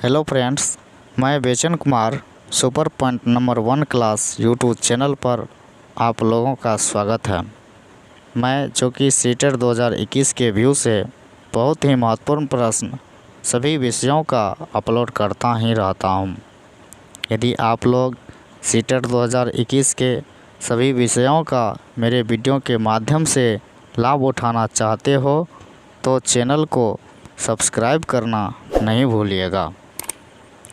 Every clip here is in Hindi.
हेलो फ्रेंड्स, मैं बेचन Kumar super point number 1 class YouTube channel पर आप लोगों का स्वागत है। मैं जो कि सीटेट 2021 के व्यू से बहुत ही महत्वपूर्ण प्रश्न सभी विषयों का अपलोड करता ही रहता हूं। यदि आप लोग सीटेट 2021 के सभी विषयों का मेरे वीडियो के माध्यम से लाभ उठाना चाहते हो तो चैनल को सब्सक्राइब करना नहीं भूलिएगा,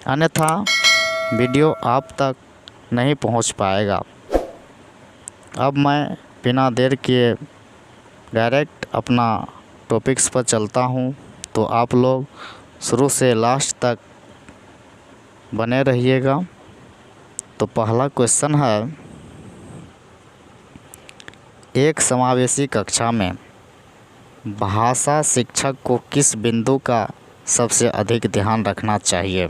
अन्यथा वीडियो आप तक नहीं पहुंच पाएगा। अब मैं बिना देर किए डायरेक्ट अपना टॉपिक्स पर चलता हूं, तो आप लोग शुरू से लास्ट तक बने रहिएगा। तो पहला क्वेश्चन है, एक समावेशी कक्षा में भाषा शिक्षक को किस बिंदु का सबसे अधिक ध्यान रखना चाहिए?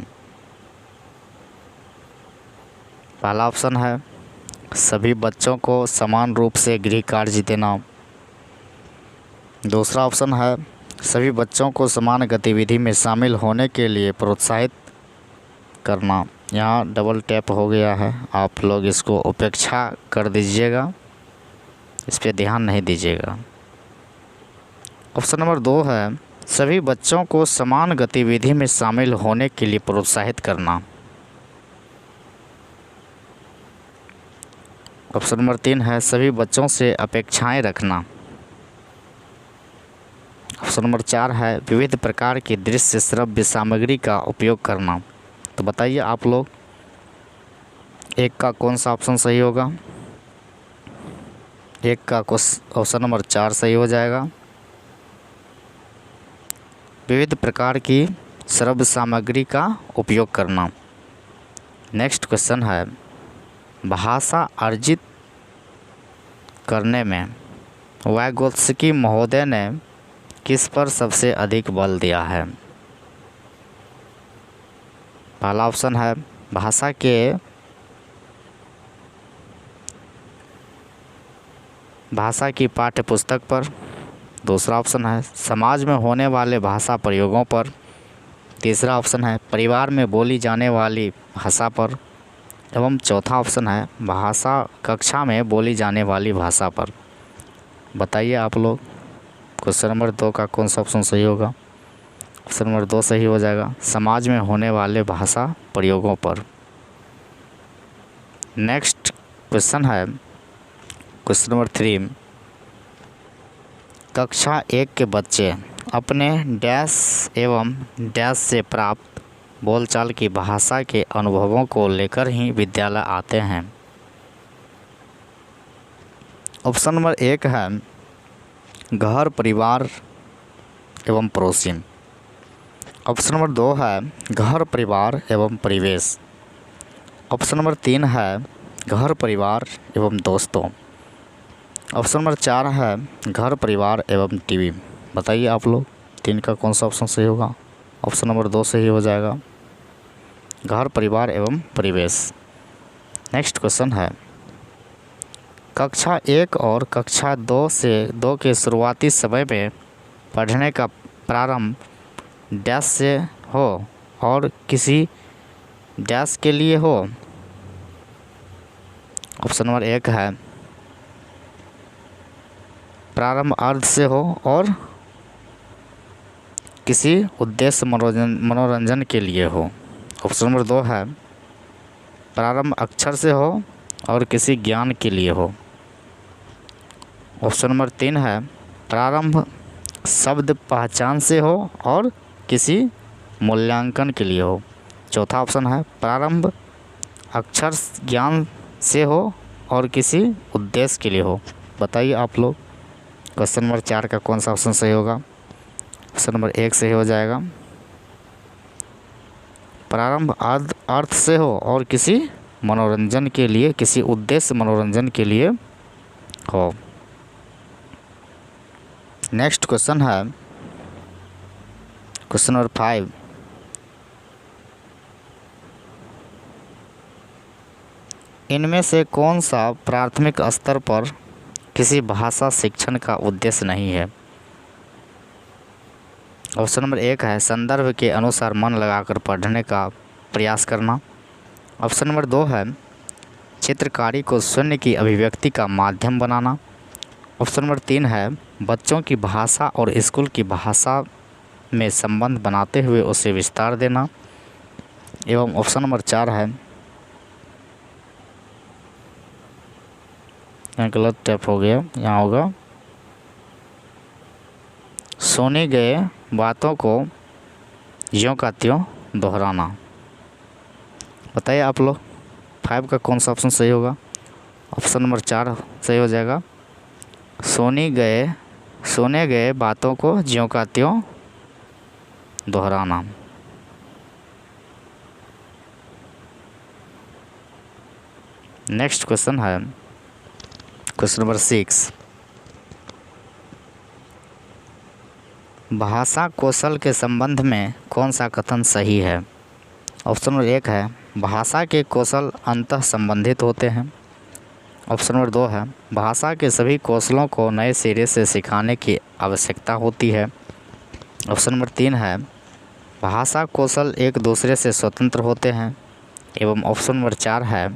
पहला ऑप्शन है सभी बच्चों को समान रूप से गृह कार्य देना। दूसरा ऑप्शन है सभी बच्चों को समान गतिविधि में शामिल होने के लिए प्रोत्साहित करना। यहाँ डबल टैप हो गया है, आप लोग इसको उपेक्षा कर दीजिएगा, इस पर ध्यान नहीं दीजिएगा। ऑप्शन नंबर 2 है सभी बच्चों को समान गतिविधि में शामिल होने के लिए प्रोत्साहित करना। ऑप्शन नंबर 3 है सभी बच्चों से अपेक्षाएं रखना। ऑप्शन नंबर 4 है विविध प्रकार की दृश्य श्रव्य सामग्री का उपयोग करना। तो बताइए आप लोग, एक का कौन सा ऑप्शन सही होगा? एक का ऑप्शन नंबर 4 सही हो जाएगा, विविध प्रकार की श्रव्य सामग्री का उपयोग करना। नेक्स्ट क्वेश्चन है, भाषा अर्जित करने में वाइगोत्स्की महोदय ने किस पर सबसे अधिक बल दिया है? पहला ऑप्शन है भाषा की पाठ्य पुस्तक पर। दूसरा ऑप्शन है समाज में होने वाले भाषा प्रयोगों पर। तीसरा ऑप्शन है परिवार में बोली जाने वाली भाषा पर। एवं चौथा ऑप्शन है भाषा कक्षा में बोली जाने वाली भाषा पर। बताइए आप लोग, क्वेश्चन नंबर 2 का कौन सा ऑप्शन सही होगा? ऑप्शन नंबर 2 सही हो जाएगा, समाज में होने वाले भाषा प्रयोगों पर। नेक्स्ट क्वेश्चन है क्वेश्चन नंबर 3, कक्षा 1 के बच्चे अपने डैश एवं डैश से प्राप्त बोलचाल की भाषा के अनुभवों को लेकर ही विद्यालय आते हैं। ऑप्शन नंबर 1 है घर परिवार एवं पड़ोसी। ऑप्शन नंबर 2 है घर परिवार एवं परिवेश। ऑप्शन नंबर 3 है घर परिवार एवं दोस्तों। ऑप्शन नंबर 4 है घर परिवार एवं टीवी। बताइए आप लोग, 3 का कौन सा ऑप्शन सही होगा? ऑप्शन नंबर 2 सही हो जाएगा, घर परिवार एवं परिवेश। नेक्स्ट क्वेश्चन है, कक्षा 1 और कक्षा 2 के शुरुआती समय में पढ़ने का प्रारंभ डैश से हो और किसी डैश के लिए हो। ऑप्शन नंबर 1 है प्रारंभ अर्ध से हो और किसी उद्देश्य मनोरंजन के लिए हो। ऑप्शन नंबर 2 है प्रारंभ अक्षर से हो और किसी ज्ञान के लिए हो। ऑप्शन नंबर 3 है प्रारंभ शब्द पहचान से हो और किसी मूल्यांकन के लिए हो। चौथा ऑप्शन है प्रारंभ अक्षर ज्ञान से हो और किसी उद्देश्य के लिए हो। बताइए आप लोग, क्वेश्चन नंबर 4 का कौन सा ऑप्शन सही होगा? ऑप्शन नंबर 1 सही हो जाएगा, प्रारंभ अर्थ से हो और किसी मनोरंजन के लिए, किसी उद्देश्य मनोरंजन के लिए हो। नेक्स्ट क्वेश्चन है क्वेश्चन नंबर 5, इनमें से कौन सा प्राथमिक स्तर पर किसी भाषा शिक्षण का उद्देश्य नहीं है? ऑप्शन नंबर 1 है संदर्भ के अनुसार मन लगाकर पढ़ने का प्रयास करना। ऑप्शन नंबर 2 है चित्रकारी को शून्य की अभिव्यक्ति का माध्यम बनाना। ऑप्शन नंबर 3 है बच्चों की भाषा और स्कूल की भाषा में संबंध बनाते हुए उसे विस्तार देना। एवं ऑप्शन नंबर 4 है, गलत टैप हो गया, यहाँ होगा सुनी गए बातों को ज्यों का त्यों दोहराना। बताइए आप लोग 5 का कौन सा ऑप्शन सही होगा। ऑप्शन नंबर 4 सही हो जाएगा, सुने गए बातों को ज्यों का त्यों दोहराना। नेक्स्ट क्वेश्चन है क्वेश्चन नंबर 6, भाषा कौशल के संबंध में कौन सा कथन सही है। ऑप्शन नंबर 1 है भाषा के कौशल अंतः संबंधित होते हैं। ऑप्शन नंबर 2 है भाषा के सभी कौशलों को नए सिरे से सिखाने की आवश्यकता होती है। ऑप्शन नंबर 3 है भाषा कौशल एक दूसरे से स्वतंत्र होते हैं। एवं ऑप्शन नंबर 4 है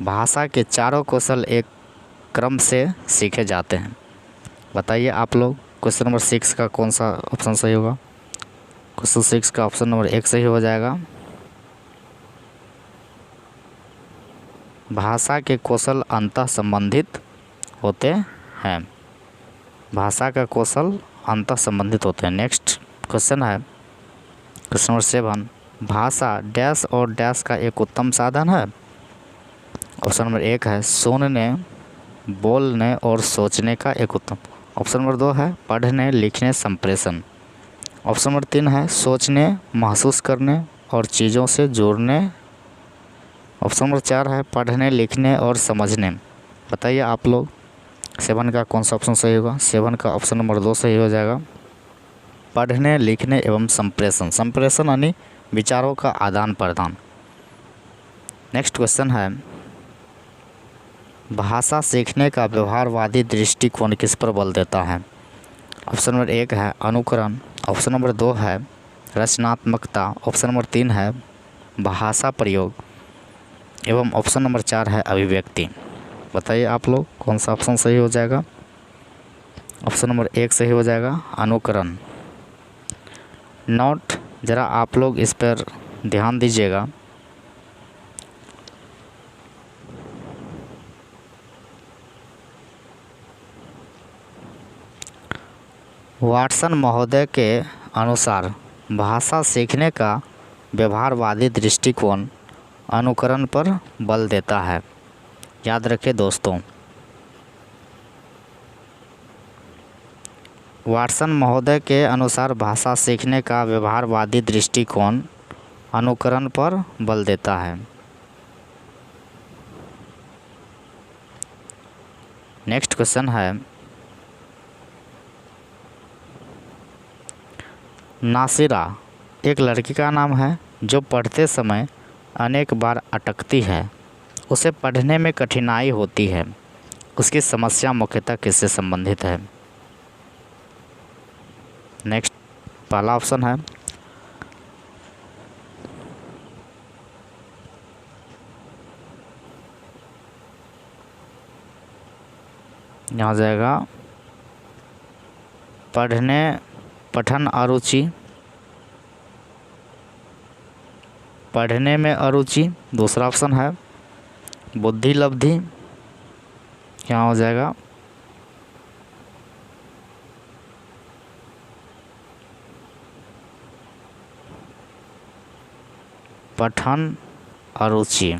भाषा के चारों कौशल एक क्रम से सीखे जाते हैं। बताइए आप लोग क्वेश्चन नंबर 6 का कौन सा ऑप्शन सही होगा। क्वेश्चन 6 का ऑप्शन नंबर 1 सही हो जाएगा, भाषा के कौशल अंतः संबंधित होते हैं। भाषा का कौशल अंतः संबंधित होते हैं। नेक्स्ट क्वेश्चन है क्वेश्चन नंबर 7, भाषा डैश और डैश का एक उत्तम साधन है। ऑप्शन नंबर 1 है सुनने, बोलने और सोचने का एक उत्तम। ऑप्शन नंबर 2 है पढ़ने, लिखने, संप्रेषण। ऑप्शन नंबर 3 है सोचने, महसूस करने और चीज़ों से जोड़ने। ऑप्शन नंबर 4 है पढ़ने, लिखने और समझने। बताइए आप लोग 7 का कौन सा ऑप्शन सही होगा। 7 का ऑप्शन नंबर 2 सही हो जाएगा, पढ़ने, लिखने एवं संप्रेषण। संप्रेषण यानी विचारों का आदान प्रदान। नेक्स्ट क्वेश्चन है भाषा सीखने का व्यवहारवादी दृष्टिकोण किस पर बल देता है। ऑप्शन नंबर 1 है अनुकरण। ऑप्शन नंबर 2 है रचनात्मकता। ऑप्शन नंबर 3 है भाषा प्रयोग एवं ऑप्शन नंबर 4 है अभिव्यक्ति। बताइए आप लोग कौन सा ऑप्शन सही हो जाएगा। ऑप्शन नंबर 1 सही हो जाएगा, अनुकरण। नोट ज़रा आप लोग इस पर ध्यान दीजिएगा। वाटसन महोदय के अनुसार भाषा सीखने का व्यवहारवादी दृष्टिकोण अनुकरण पर बल देता है। याद रखें दोस्तों, वाटसन महोदय के अनुसार भाषा सीखने का व्यवहारवादी दृष्टिकोण अनुकरण पर बल देता है। नेक्स्ट क्वेश्चन है नासिरा एक लड़की का नाम है जो पढ़ते समय अनेक बार अटकती है। उसे पढ़ने में कठिनाई होती है। उसकी समस्या मुख्यतः किससे संबंधित है। नेक्स्ट पहला ऑप्शन है यहाँ जाएगा पठन अरुचि, पढ़ने में अरुचि। दूसरा ऑप्शन है बुद्धि लब्धि, यहाँ हो जाएगा पठन अरुचि।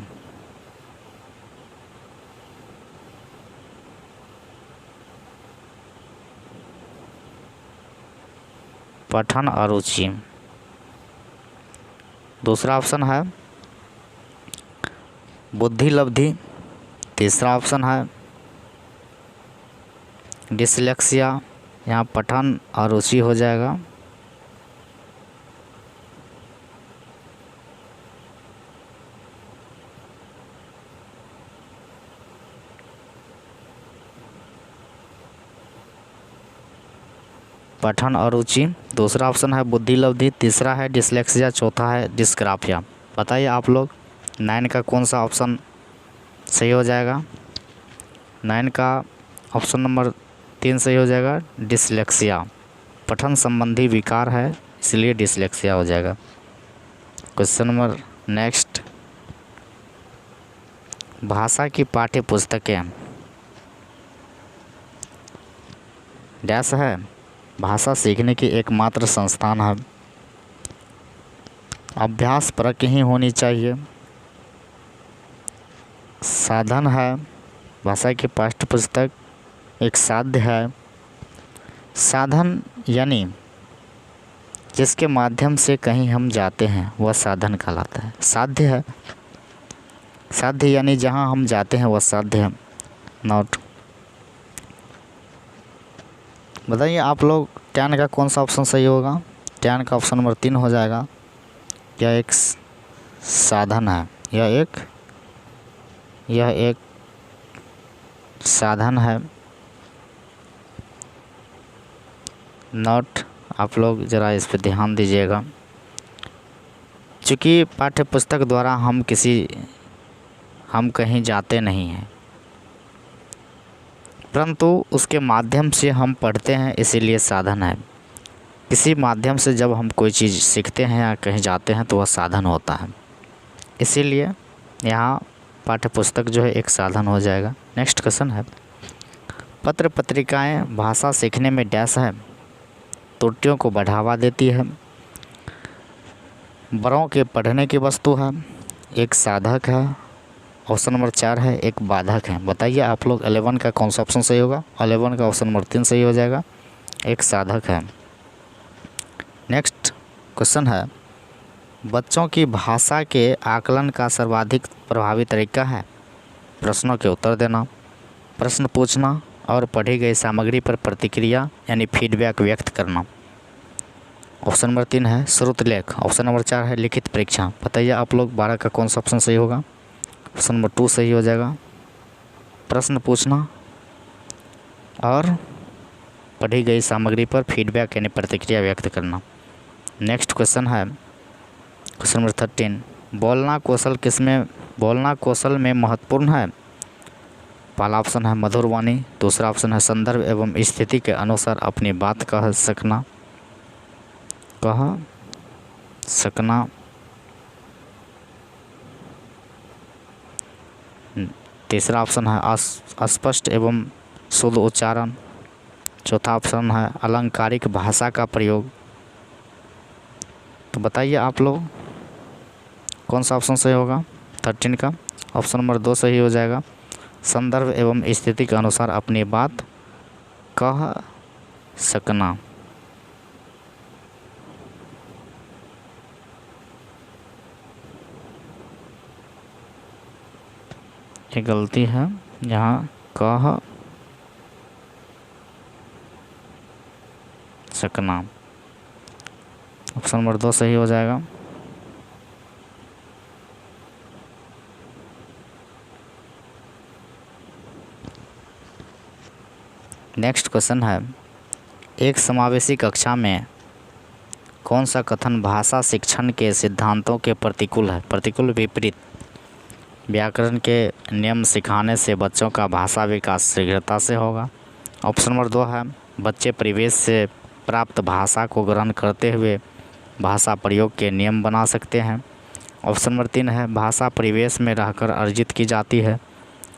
पठन अरुचि। दूसरा ऑप्शन है बुद्धि लब्धि। तीसरा ऑप्शन है डिसलेक्सिया, यहाँ पठन अरुचि हो जाएगा। पठन अरुचि दूसरा ऑप्शन है बुद्धिलब्धि, तीसरा है डिसलेक्सिया, चौथा है डिस्ग्राफिया। बताइए आप लोग 9 का कौन सा ऑप्शन सही हो जाएगा। 9 का ऑप्शन नंबर 3 सही हो जाएगा, डिसलेक्सिया। पठन संबंधी विकार है इसलिए डिसलेक्सिया हो जाएगा। क्वेश्चन नंबर नेक्स्ट, भाषा की पाठ्य पुस्तकें डैश है, भाषा सीखने की एकमात्र संस्थान है, अभ्यास परक ही होनी चाहिए, साधन है, भाषा की पाठ्य पुस्तक एक साध्य है। साधन यानी जिसके माध्यम से कहीं हम जाते हैं वह साधन कहलाता है। साध्य है, साध्य यानी जहां हम जाते हैं वह साध्य है। नोट बताइए आप लोग 10 का कौन सा ऑप्शन सही होगा। 10 का ऑप्शन नंबर 3 हो जाएगा। यह एक साधन है, यह एक साधन है। नोट आप लोग ज़रा इस पर ध्यान दीजिएगा। चूँकि पाठ्य पुस्तक द्वारा हम कहीं जाते नहीं हैं, परंतु उसके माध्यम से हम पढ़ते हैं, इसीलिए साधन है। किसी माध्यम से जब हम कोई चीज़ सीखते हैं या कहीं जाते हैं तो वह साधन होता है, इसीलिए यहाँ पाठ्य पुस्तक जो है एक साधन हो जाएगा। नेक्स्ट क्वेश्चन है, पत्र पत्रिकाएं भाषा सीखने में डैश है, त्रुटियों को बढ़ावा देती है, बड़ों के पढ़ने की वस्तु है, एक साधक है, ऑप्शन नंबर 4 है, एक बाधक है। बताइए आप लोग 11 का कौन सा ऑप्शन सही होगा। 11 का ऑप्शन नंबर 3 सही हो जाएगा, एक साधक है। नेक्स्ट क्वेश्चन है, बच्चों की भाषा के आकलन का सर्वाधिक प्रभावी तरीका है प्रश्नों के उत्तर देना, प्रश्न पूछना और पढ़ी गई सामग्री पर प्रतिक्रिया यानी फीडबैक व्यक्त करना। ऑप्शन नंबर 3 है श्रुतलेख, ऑप्शन नंबर 4 है लिखित परीक्षा। बताइए आप लोग 12 का कौन सा ऑप्शन सही होगा। ऑप्शन नंबर 2 सही हो जाएगा, प्रश्न पूछना और पढ़ी गई सामग्री पर फीडबैक यानी प्रतिक्रिया व्यक्त करना। नेक्स्ट क्वेश्चन है क्वेश्चन नंबर 13, बोलना कौशल में महत्वपूर्ण है। पहला ऑप्शन है मधुर वाणी, दूसरा ऑप्शन है संदर्भ एवं स्थिति के अनुसार अपनी बात कह सकना, तीसरा ऑप्शन है स्पष्ट एवं शुद्ध उच्चारण, चौथा ऑप्शन है अलंकारिक भाषा का प्रयोग। तो बताइए आप लोग कौन सा ऑप्शन सही होगा। 13 का ऑप्शन नंबर 2 सही हो जाएगा, संदर्भ एवं स्थिति के अनुसार अपनी बात कह सकना। ये गलती है, यहाँ कह सकना, ऑप्शन नंबर 2 सही हो जाएगा। नेक्स्ट क्वेश्चन है, एक समावेशी कक्षा में कौन सा कथन भाषा शिक्षण के सिद्धांतों के प्रतिकूल है। प्रतिकूल विपरीत, व्याकरण के नियम सिखाने से बच्चों का भाषा विकास शीघ्रता से होगा। ऑप्शन नंबर 2 है बच्चे परिवेश से प्राप्त भाषा को ग्रहण करते हुए भाषा प्रयोग के नियम बना सकते हैं। ऑप्शन नंबर 3 है भाषा परिवेश में रहकर अर्जित की जाती है।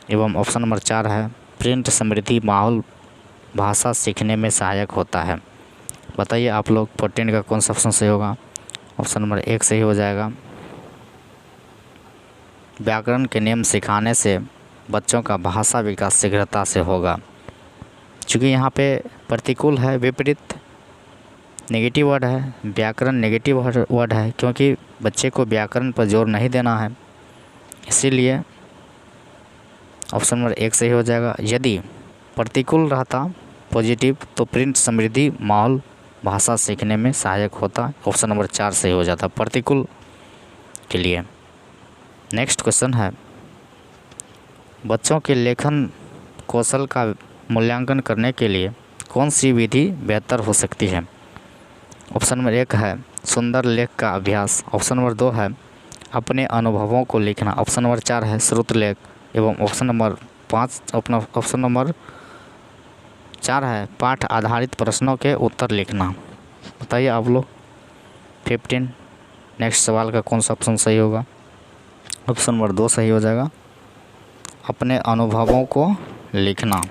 एवं ऑप्शन नंबर 4 है प्रिंट समृद्धि माहौल भाषा सीखने में सहायक होता है। बताइए आप लोग 14 का कौन सा ऑप्शन सही होगा। ऑप्शन नंबर 1 सही हो जाएगा, व्याकरण के नियम सिखाने से बच्चों का भाषा विकास शीघ्रता से होगा। चूँकि यहाँ पे प्रतिकूल है, विपरीत नेगेटिव वर्ड है, व्याकरण नेगेटिव वर्ड है, क्योंकि बच्चे को व्याकरण पर जोर नहीं देना है, इसीलिए ऑप्शन नंबर 1 सही हो जाएगा। यदि प्रतिकूल रहता पॉजिटिव तो प्रिंट समृद्धि माहौल भाषा सीखने में सहायक होता, ऑप्शन नंबर 4 सही हो जाता प्रतिकूल के लिए। नेक्स्ट क्वेश्चन है, बच्चों के लेखन कौशल का मूल्यांकन करने के लिए कौन सी विधि बेहतर हो सकती है। ऑप्शन नंबर 1 है सुंदर लेख का अभ्यास। ऑप्शन नंबर 2 है अपने अनुभवों को लिखना। ऑप्शन नंबर 4 है श्रुत लेख। एवं ऑप्शन नंबर 4 है पाठ आधारित प्रश्नों के उत्तर लिखना। बताइए आप लोग 15 नेक्स्ट सवाल का कौन सा ऑप्शन सही होगा। ऑप्शन नंबर 2 सही हो जाएगा, अपने अनुभवों को लिखना।